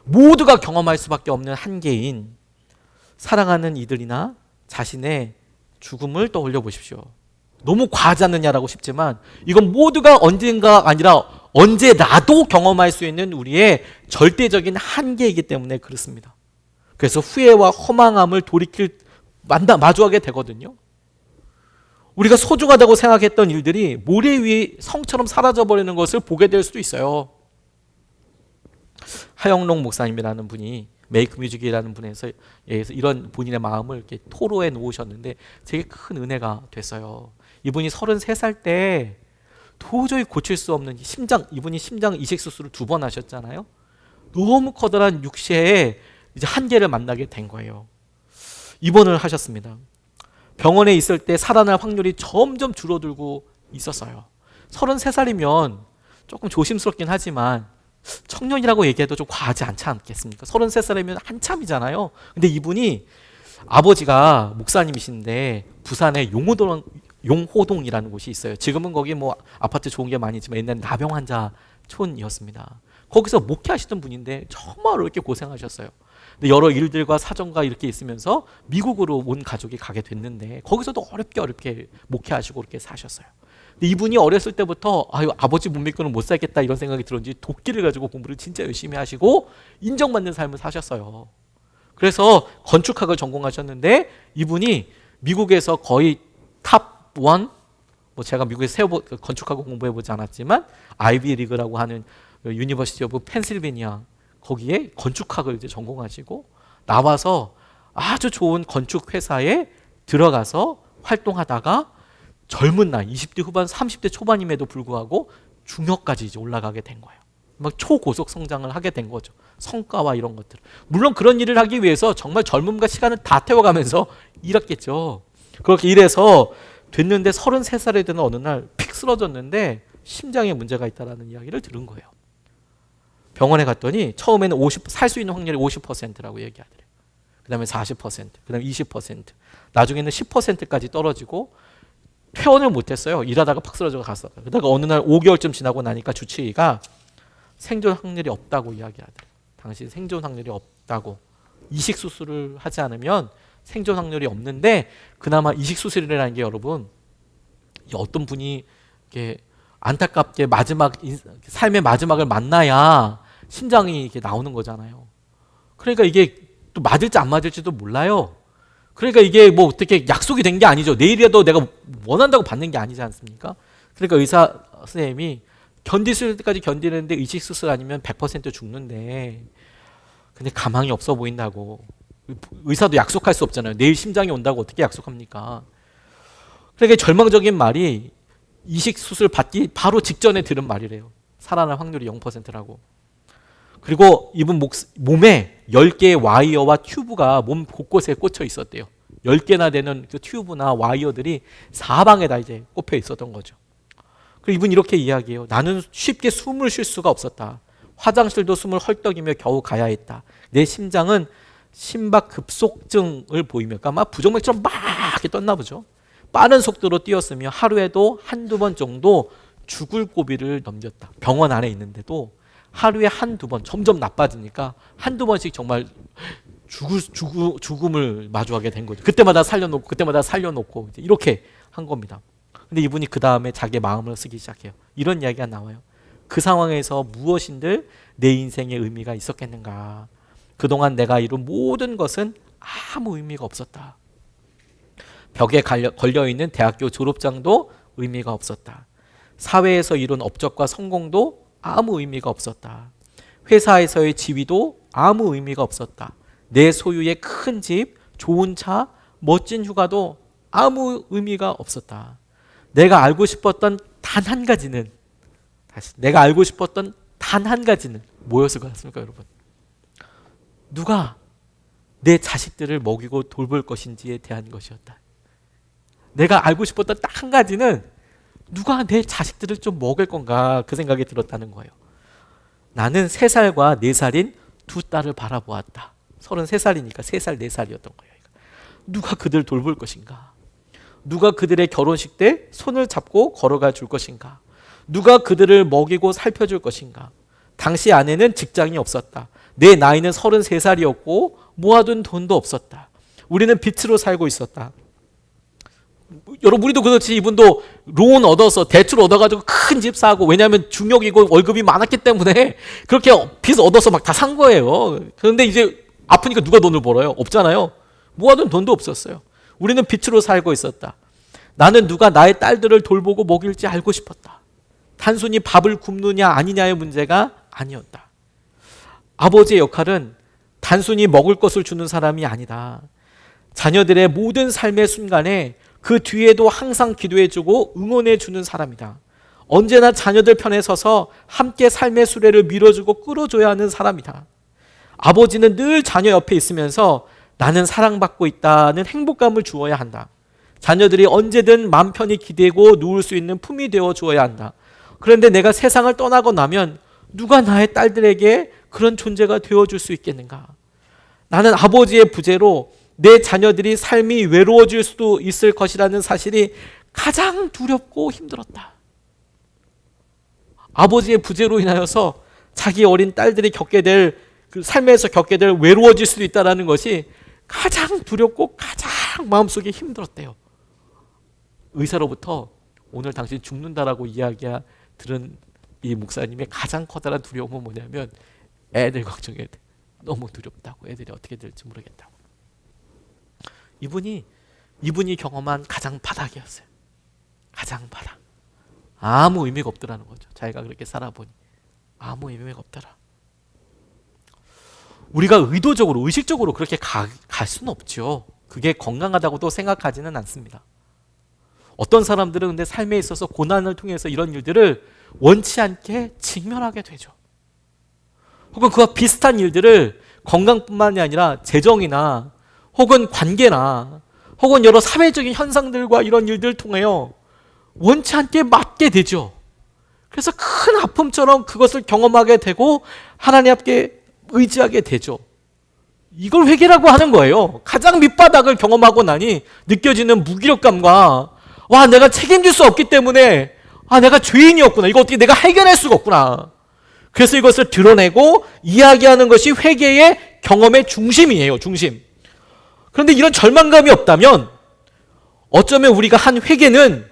모두가 경험할 수밖에 없는 한계인 사랑하는 이들이나 자신의 죽음을 떠올려 보십시오. 너무 과하지 않느냐라고 싶지만 이건 모두가 언젠가 아니라 언제 나도 경험할 수 있는 우리의 절대적인 한계이기 때문에 그렇습니다. 그래서 후회와 허망함을 마주하게 되거든요. 우리가 소중하다고 생각했던 일들이 모래 위에 성처럼 사라져버리는 것을 보게 될 수도 있어요. 하영록 목사님이라는 분이 메이크 뮤직이라는 분에서 이런 본인의 마음을 이렇게 토로해 놓으셨는데 되게 큰 은혜가 됐어요. 이분이 33살 때 도저히 고칠 수 없는 이분이 심장 이식 수술을 2번 하셨잖아요. 너무 커다란 육체의 이제 한계를 만나게 된 거예요. 입원을 하셨습니다. 병원에 있을 때 살아날 확률이 점점 줄어들고 있었어요. 33살이면 조금 조심스럽긴 하지만 청년이라고 얘기해도 좀 과하지 않지 않겠습니까? 33살이면 한참이잖아요. 근데 이분이 아버지가 목사님이신데 부산에 용호동이라는 곳이 있어요. 지금은 거기 뭐 아파트 좋은 게 많이 있지만 옛날에 나병 환자촌이었습니다. 거기서 목회하시던 분인데 정말 이렇게 고생하셨어요. 근데 여러 일들과 사정과 이렇게 있으면서 미국으로 온 가족이 가게 됐는데 거기서도 어렵게 목회하시고 그렇게 사셨어요. 근데 이분이 어렸을 때부터 아버지 못 믿고는 못 살겠다 이런 생각이 들었는지 도끼를 가지고 공부를 진짜 열심히 하시고 인정받는 삶을 사셨어요. 그래서 건축학을 전공하셨는데 이분이 미국에서 거의 탑 1, 뭐 제가 미국에서 건축학을 공부해보지 않았지만 아이비 리그라고 하는 유니버시티 오브 펜실베니아 거기에 건축학을 이제 전공하시고 나와서 아주 좋은 건축 회사에 들어가서 활동하다가 젊은 나이 20대 후반 30대 초반임에도 불구하고 중역까지 이제 올라가게 된 거예요. 막 초고속 성장을 하게 된 거죠. 성과와 이런 것들. 물론 그런 일을 하기 위해서 정말 젊음과 시간을 다 태워가면서 일했겠죠. 그렇게 일해서 됐는데 33살에 되는 어느 날 픽 쓰러졌는데 심장에 문제가 있다라는 이야기를 들은 거예요. 병원에 갔더니 처음에는 살 수 있는 확률이 50%라고 얘기하더래요. 그 다음에 40%, 그 다음에 20%, 나중에는 10%까지 떨어지고 퇴원을 못했어요. 일하다가 팍 쓰러져 갔어. 그러다가 어느 날 5개월쯤 지나고 나니까 주치의가 생존 확률이 없다고 이야기하더래요. 당신 생존 확률이 없다고. 이식 수술을 하지 않으면 생존 확률이 없는데 그나마 이식 수술이라는 게 여러분 어떤 분이 이렇게 안타깝게 삶의 마지막을 만나야 심장이 이렇게 나오는 거잖아요. 그러니까 이게 또 맞을지 안 맞을지도 몰라요. 그러니까 이게 뭐 어떻게 약속이 된 게 아니죠. 내일이라도 내가 원한다고 받는 게 아니지 않습니까? 그러니까 의사 선생님이 견디실 때까지 견디는데 이식 수술 아니면 100% 죽는데 근데 가망이 없어 보인다고. 의사도 약속할 수 없잖아요. 내일 심장이 온다고 어떻게 약속합니까? 그러니까 절망적인 말이 이식 수술 받기 바로 직전에 들은 말이래요. 살아날 확률이 0%라고. 그리고 이분 몸에 10개의 와이어와 튜브가 몸 곳곳에 꽂혀 있었대요. 10개나 되는 그 튜브나 와이어들이 사방에다 이제 꼽혀 있었던 거죠. 그리고 이분 이렇게 이야기해요. 나는 쉽게 숨을 쉴 수가 없었다. 화장실도 숨을 헐떡이며 겨우 가야 했다. 내 심장은 심박 급속증을 보이며 그러니까 막 부정맥처럼 막 이렇게 떴나 보죠. 빠른 속도로 뛰었으며 하루에도 한두 번 정도 죽을 고비를 넘겼다. 병원 안에 있는데도 하루에 한두 번 점점 나빠지니까 한두 번씩 정말 죽음을 마주하게 된 거죠. 그때마다 살려놓고 이렇게 한 겁니다. 근데 이분이 그 다음에 자기의 마음을 쓰기 시작해요. 이런 이야기가 나와요. 그 상황에서 무엇인들 내 인생에 의미가 있었겠는가. 그동안 내가 이룬 모든 것은 아무 의미가 없었다. 벽에 걸려있는 대학교 졸업장도 의미가 없었다. 사회에서 이룬 업적과 성공도 아무 의미가 없었다. 회사에서의 지위도 아무 의미가 없었다. 내 소유의 큰 집, 좋은 차, 멋진 휴가도 아무 의미가 없었다. 내가 알고 싶었던 단 한 가지는 뭐였을 것 같습니까, 여러분? 누가 내 자식들을 먹이고 돌볼 것인지에 대한 것이었다. 내가 알고 싶었던 딱 한 가지는 누가 내 자식들을 좀 먹을 건가 그 생각이 들었다는 거예요. 나는 3살과 4살인 두 딸을 바라보았다. 33살이니까 3살, 4살이었던 거예요. 누가 그들 돌볼 것인가? 누가 그들의 결혼식 때 손을 잡고 걸어가 줄 것인가? 누가 그들을 먹이고 살펴줄 것인가? 당시 아내는 직장이 없었다. 내 나이는 33살이었고 모아둔 돈도 없었다. 우리는 빚으로 살고 있었다. 여러분, 우리도 그렇지. 이분도 론 얻어서 대출 얻어가지고 큰 집 사고, 왜냐하면 중역이고 월급이 많았기 때문에 그렇게 빚 얻어서 막 다 산 거예요. 그런데 이제 아프니까 누가 돈을 벌어요? 없잖아요. 모아둔 돈도 없었어요. 우리는 빚으로 살고 있었다. 나는 누가 나의 딸들을 돌보고 먹일지 알고 싶었다. 단순히 밥을 굶느냐 아니냐의 문제가 아니었다. 아버지의 역할은 단순히 먹을 것을 주는 사람이 아니다. 자녀들의 모든 삶의 순간에 그 뒤에도 항상 기도해주고 응원해주는 사람이다. 언제나 자녀들 편에 서서 함께 삶의 수레를 밀어주고 끌어줘야 하는 사람이다. 아버지는 늘 자녀 옆에 있으면서 나는 사랑받고 있다는 행복감을 주어야 한다. 자녀들이 언제든 마음 편히 기대고 누울 수 있는 품이 되어 주어야 한다. 그런데 내가 세상을 떠나고 나면 누가 나의 딸들에게 그런 존재가 되어줄 수 있겠는가? 나는 아버지의 부재로 내 자녀들이 삶이 외로워질 수도 있을 것이라는 사실이 가장 두렵고 힘들었다. 아버지의 부재로 인하여서 자기 어린 딸들이 겪게 될 그 삶에서 겪게 될 외로워질 수도 있다는 것이 가장 두렵고 가장 마음속에 힘들었대요. 의사로부터 오늘 당신 죽는다라고 이야기 들은 이 목사님의 가장 커다란 두려움은 뭐냐면 애들 걱정해야 돼. 너무 두렵다고. 애들이 어떻게 될지 모르겠다고. 이분이 경험한 가장 바닥이었어요. 가장 바닥. 아무 의미가 없더라는 거죠. 자기가 그렇게 살아보니 아무 의미가 없더라. 우리가 의도적으로 의식적으로 그렇게 갈 수는 없죠. 그게 건강하다고도 생각하지는 않습니다. 어떤 사람들은 근데 삶에 있어서 고난을 통해서 이런 일들을 원치 않게 직면하게 되죠. 혹은 그와 비슷한 일들을 건강뿐만이 아니라 재정이나 혹은 관계나 혹은 여러 사회적인 현상들과 이런 일들을 통하여 원치 않게 맞게 되죠. 그래서 큰 아픔처럼 그것을 경험하게 되고 하나님 앞에 의지하게 되죠. 이걸 회개라고 하는 거예요. 가장 밑바닥을 경험하고 나니 느껴지는 무기력감과 와, 내가 책임질 수 없기 때문에 내가 죄인이었구나. 이거 어떻게 내가 해결할 수가 없구나. 그래서 이것을 드러내고 이야기하는 것이 회개의 경험의 중심이에요. 중심. 그런데 이런 절망감이 없다면 어쩌면 우리가 한 회개는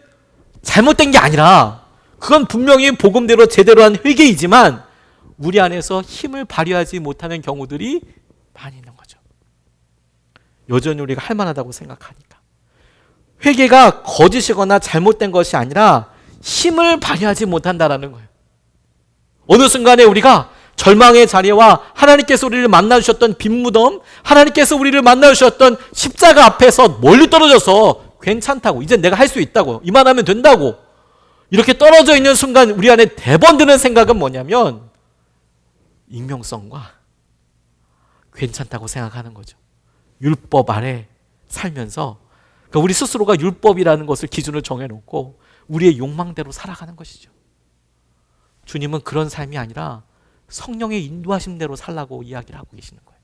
잘못된 게 아니라 그건 분명히 복음대로 제대로 한 회개이지만 우리 안에서 힘을 발휘하지 못하는 경우들이 많이 있는 거죠. 여전히 우리가 할 만하다고 생각하니까. 회개가 거짓이거나 잘못된 것이 아니라 힘을 발휘하지 못한다라는 거예요. 어느 순간에 우리가 절망의 자리와 하나님께서 우리를 만나주셨던 빈무덤, 하나님께서 우리를 만나주셨던 십자가 앞에서 멀리 떨어져서 괜찮다고, 이제 내가 할 수 있다고, 이만하면 된다고 이렇게 떨어져 있는 순간 우리 안에 대번 드는 생각은 뭐냐면 익명성과 괜찮다고 생각하는 거죠. 율법 아래 살면서 그러니까 우리 스스로가 율법이라는 것을 기준을 정해놓고 우리의 욕망대로 살아가는 것이죠. 주님은 그런 삶이 아니라 성령의 인도하심대로 살라고 이야기를 하고 계시는 거예요.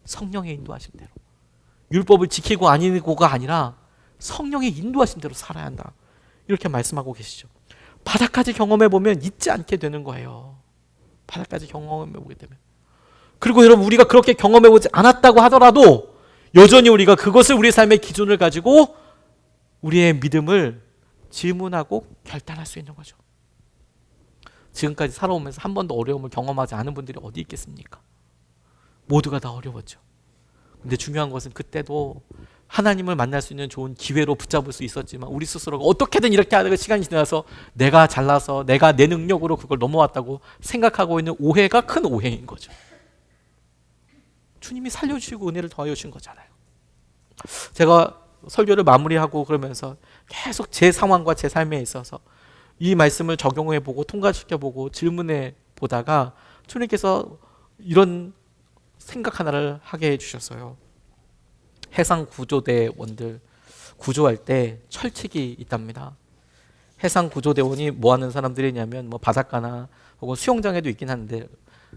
성령의 인도하심대로. 율법을 지키고 아니고가 아니라 성령의 인도하심대로 살아야 한다. 이렇게 말씀하고 계시죠. 바닥까지 경험해보면 잊지 않게 되는 거예요. 바닥까지 경험해보게 되면. 그리고 여러분, 우리가 그렇게 경험해보지 않았다고 하더라도 여전히 우리가 그것을 우리 삶의 기준을 가지고 우리의 믿음을 질문하고 결단할 수 있는 거죠. 지금까지 살아오면서 한 번도 어려움을 경험하지 않은 분들이 어디 있겠습니까? 모두가 다 어려웠죠. 근데 중요한 것은 그때도 하나님을 만날 수 있는 좋은 기회로 붙잡을 수 있었지만 우리 스스로가 어떻게든 이렇게 하다가 시간이 지나서 내가 잘나서 내가 내 능력으로 그걸 넘어왔다고 생각하고 있는 오해가 큰 오해인 거죠. 주님이 살려주시고 은혜를 더하여 주신 거잖아요. 제가 설교를 마무리하고 그러면서 계속 제 상황과 제 삶에 있어서 이 말씀을 적용해보고 통과시켜보고 질문해 보다가 주님께서 이런 생각 하나를 하게 해주셨어요. 해상 구조대원들 구조할 때 철칙이 있답니다. 해상 구조대원이 뭐 하는 사람들이냐면 뭐 바닷가나 혹은 수영장에도 있긴 한데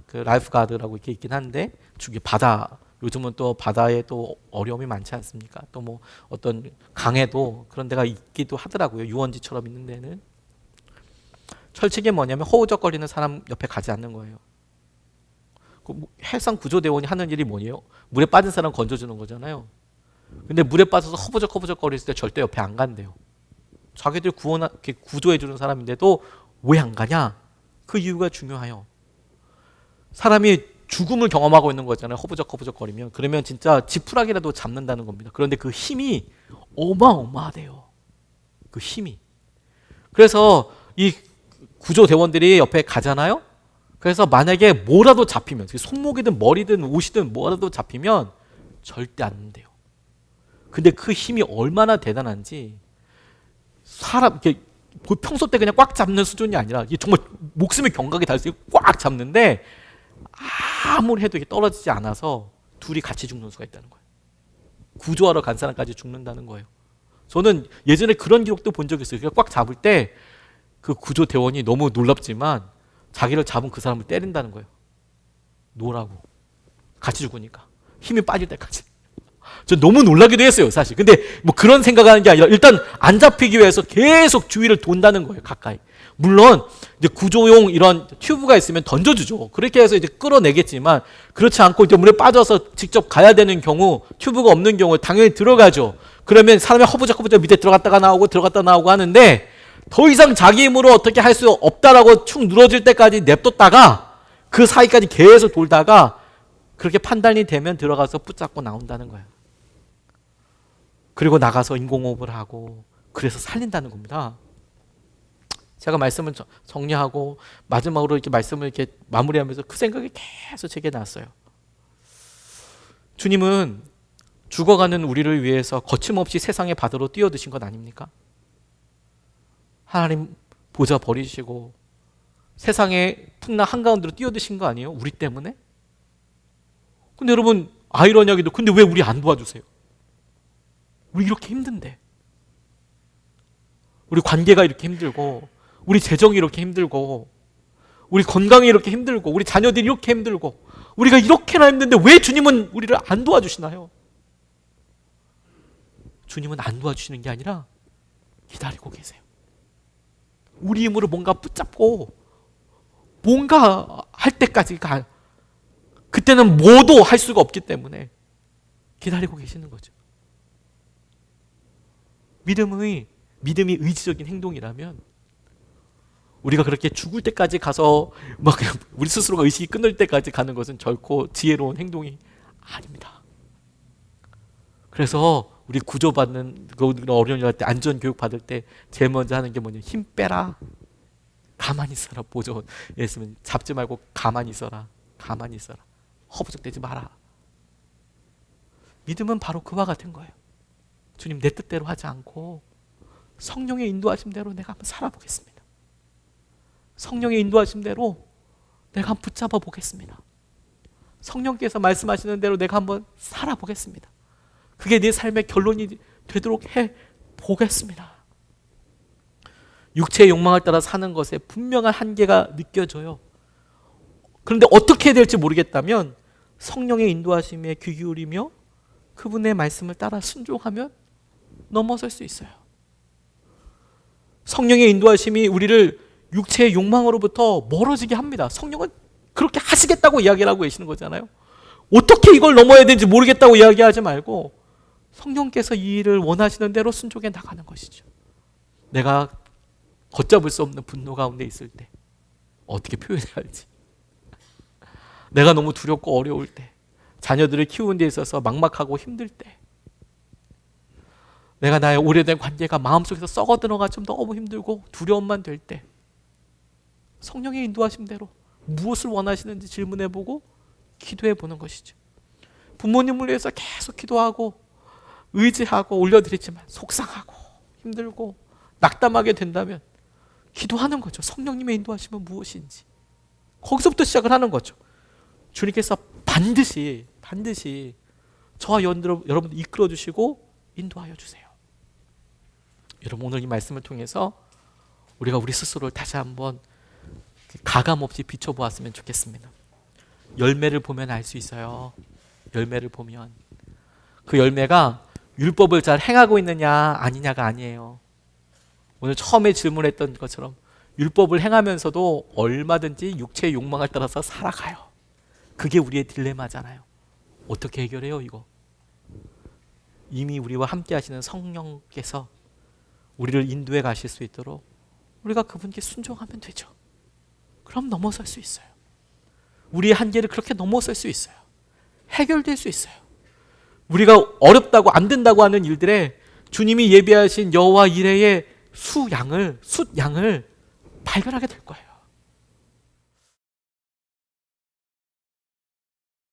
그 라이프 가드라고 이렇게 있긴 한데 주기 바다 요즘은 또 바다에 또 어려움이 많지 않습니까? 또 뭐 어떤 강에도 그런 데가 있기도 하더라고요. 유원지처럼 있는 데는. 철칙이 뭐냐면 허우적거리는 사람 옆에 가지 않는 거예요. 해상 구조대원이 하는 일이 뭐예요? 물에 빠진 사람 건져주는 거잖아요. 근데 물에 빠져서 허부적 거렸을 때 절대 옆에 안 간대요. 자기들 구조해주는 사람인데도 왜 안 가냐? 그 이유가 중요해요. 사람이 죽음을 경험하고 있는 거잖아요. 허부적 거리면. 그러면 진짜 지푸라기라도 잡는다는 겁니다. 그런데 그 힘이 어마어마하대요. 그 힘이. 그래서 이 구조대원들이 옆에 가잖아요. 그래서 만약에 뭐라도 잡히면 손목이든 머리든 옷이든 뭐라도 잡히면 절대 안 된대요. 근데 그 힘이 얼마나 대단한지 사람 이렇게 평소 때 그냥 꽉 잡는 수준이 아니라 이게 정말 목숨의 경각이 닿을 수 있게 꽉 잡는데 아무리 해도 이게 떨어지지 않아서 둘이 같이 죽는 수가 있다는 거예요. 구조하러 간 사람까지 죽는다는 거예요. 저는 예전에 그런 기록도 본 적이 있어요. 꽉 잡을 때 그 구조대원이 너무 놀랍지만 자기를 잡은 그 사람을 때린다는 거예요. 놓으라고. 같이 죽으니까. 힘이 빠질 때까지. 저 너무 놀라기도 했어요, 사실. 근데 뭐 그런 생각하는 게 아니라 일단 안 잡히기 위해서 계속 주위를 돈다는 거예요, 가까이. 물론 이제 구조용 이런 튜브가 있으면 던져주죠. 그렇게 해서 이제 끌어내겠지만 그렇지 않고 이제 물에 빠져서 직접 가야 되는 경우, 튜브가 없는 경우 당연히 들어가죠. 그러면 사람이 허부적 밑에 들어갔다가 나오고 들어갔다 나오고 하는데 더 이상 자기 힘으로 어떻게 할 수 없다라고 축 늘어질 때까지 냅뒀다가 그 사이까지 계속 돌다가 그렇게 판단이 되면 들어가서 붙잡고 나온다는 거예요. 그리고 나가서 인공호흡을 하고 그래서 살린다는 겁니다. 제가 말씀을 정리하고 마지막으로 이렇게 말씀을 이렇게 마무리하면서 그 생각이 계속 제게 났어요. 주님은 죽어가는 우리를 위해서 거침없이 세상의 바다로 뛰어드신 것 아닙니까? 하나님 보좌 버리시고 세상의 풍랑 한가운데로 뛰어드신 거 아니에요? 우리 때문에? 근데 여러분 아이러니하게도 근데 왜 우리 안 도와주세요? 우리 이렇게 힘든데 우리 관계가 이렇게 힘들고 우리 재정이 이렇게 힘들고 우리 건강이 이렇게 힘들고 우리 자녀들이 이렇게 힘들고 우리가 이렇게나 힘든데 왜 주님은 우리를 안 도와주시나요? 주님은 안 도와주시는 게 아니라 기다리고 계세요. 우리 힘으로 뭔가 붙잡고 뭔가 할 때까지 그때는 뭐도 할 수가 없기 때문에 기다리고 계시는 거죠. 믿음이 의지적인 행동이라면 우리가 그렇게 죽을 때까지 가서 막 우리 스스로가 의식이 끊을 때까지 가는 것은 결코 지혜로운 행동이 아닙니다. 그래서 우리 구조받는 어려운 일 할 때 안전 교육 받을 때 제일 먼저 하는 게 뭐냐? 힘 빼라. 가만히 있어라. 보조 예수님 잡지 말고 가만히 있어라. 가만히 있어라. 허부적대지 마라. 믿음은 바로 그와 같은 거예요. 주님 내 뜻대로 하지 않고 성령의 인도하심대로 내가 한번 살아보겠습니다. 성령의 인도하심대로 내가 한번 붙잡아 보겠습니다. 성령께서 말씀하시는 대로 내가 한번 살아보겠습니다. 그게 내 삶의 결론이 되도록 해 보겠습니다. 육체의 욕망을 따라 사는 것에 분명한 한계가 느껴져요. 그런데 어떻게 해야 될지 모르겠다면 성령의 인도하심에 귀 기울이며 그분의 말씀을 따라 순종하면 넘어설 수 있어요. 성령의 인도하심이 우리를 육체의 욕망으로부터 멀어지게 합니다. 성령은 그렇게 하시겠다고 이야기를 하고 계시는 거잖아요. 어떻게 이걸 넘어야 되는지 모르겠다고 이야기하지 말고 성령께서 이 일을 원하시는 대로 순종해 나가는 것이죠. 내가 걷잡을 수 없는 분노 가운데 있을 때 어떻게 표현해야 할지, 내가 너무 두렵고 어려울 때, 자녀들을 키우는 데 있어서 막막하고 힘들 때, 내가 나의 오래된 관계가 마음속에서 썩어 들어가 좀 너무 힘들고 두려움만 될 때 성령의 인도하심대로 무엇을 원하시는지 질문해보고 기도해보는 것이죠. 부모님을 위해서 계속 기도하고 의지하고 올려드리지만 속상하고 힘들고 낙담하게 된다면 기도하는 거죠. 성령님의 인도하심은 무엇인지. 거기서부터 시작을 하는 거죠. 주님께서 반드시 저와 여러분들 이끌어 주시고 인도하여 주세요. 여러분 오늘 이 말씀을 통해서 우리가 우리 스스로를 다시 한번 가감 없이 비춰보았으면 좋겠습니다. 열매를 보면 알 수 있어요. 열매를 보면. 그 열매가 율법을 잘 행하고 있느냐 아니냐가 아니에요. 오늘 처음에 질문했던 것처럼 율법을 행하면서도 얼마든지 육체의 욕망을 따라서 살아가요. 그게 우리의 딜레마잖아요. 어떻게 해결해요 이거? 이미 우리와 함께 하시는 성령께서 우리를 인도해 가실 수 있도록 우리가 그분께 순종하면 되죠. 그럼 넘어설 수 있어요. 우리의 한계를 그렇게 넘어설 수 있어요. 해결될 수 있어요. 우리가 어렵다고 안 된다고 하는 일들에 주님이 예비하신 여호와 이레의 숫양을 발견하게 될 거예요.